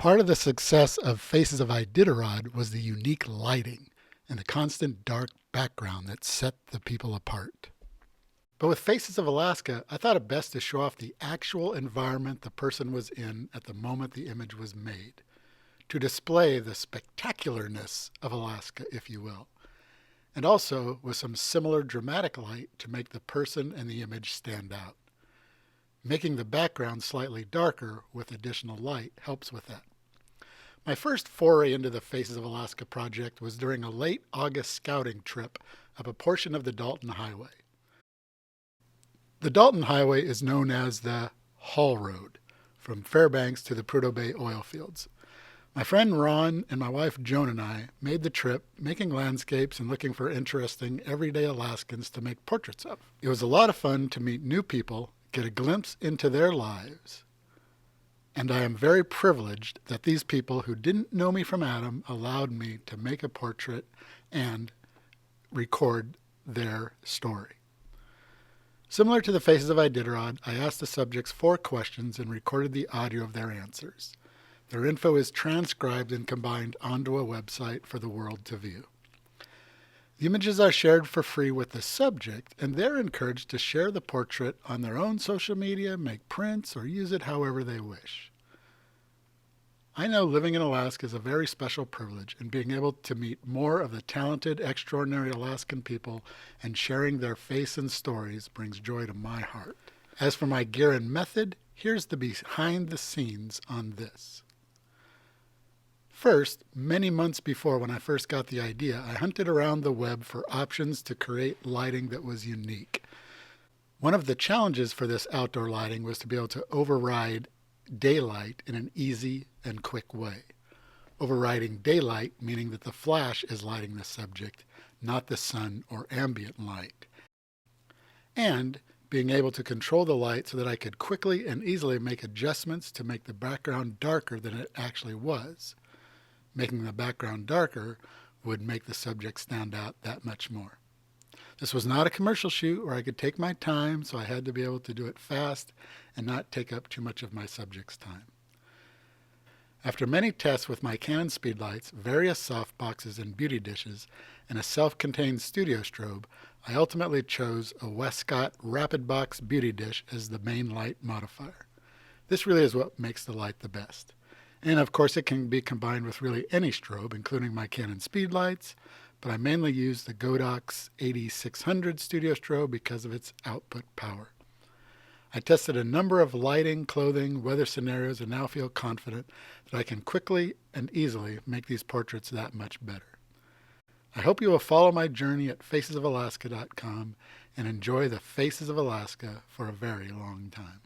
Part of the success of Faces of Iditarod was the unique lighting and the constant dark background that set the people apart. But with Faces of Alaska, I thought it best to show off the actual environment the person was in at the moment the image was made, to display the spectacularness of Alaska, if you will, and also with some similar dramatic light to make the person and the image stand out. Making the background slightly darker with additional light helps with that. My first foray into the Faces of Alaska project was during a late August scouting trip up a portion of the Dalton Highway. The Dalton Highway is known as the Haul Road, from Fairbanks to the Prudhoe Bay oil fields. My friend Ron and my wife Joan and I made the trip, making landscapes and looking for interesting everyday Alaskans to make portraits of. It was a lot of fun to meet new people, get a glimpse into their lives, and I am very privileged that these people who didn't know me from Adam allowed me to make a portrait and record their story. Similar to the Faces of Iditarod, I asked the subjects 4 questions and recorded the audio of their answers. Their info is transcribed and combined onto a website for the world to view. The images are shared for free with the subject, and they're encouraged to share the portrait on their own social media, make prints, or use it however they wish. I know living in Alaska is a very special privilege, and being able to meet more of the talented, extraordinary Alaskan people and sharing their face and stories brings joy to my heart. As for my gear and method, here's the behind the scenes on this. First, many months before when I first got the idea, I hunted around the web for options to create lighting that was unique. One of the challenges for this outdoor lighting was to be able to override daylight in an easy and quick way. Overriding daylight meaning that the flash is lighting the subject, not the sun or ambient light. And being able to control the light so that I could quickly and easily make adjustments to make the background darker than it actually was. Making the background darker would make the subject stand out that much more. This was not a commercial shoot where I could take my time, so I had to be able to do it fast and not take up too much of my subject's time. After many tests with my Canon speedlights, various softboxes and beauty dishes, and a self-contained studio strobe, I ultimately chose a Westcott Rapid Box beauty dish as the main light modifier. This really is what makes the light the best. And of course it can be combined with really any strobe, including my Canon speedlights, but I mainly use the Godox 8600 studio strobe because of its output power. I tested a number of lighting, clothing, weather scenarios, and now feel confident that I can quickly and easily make these portraits that much better. I hope you will follow my journey at facesofalaska.com and enjoy the Faces of Alaska for a very long time.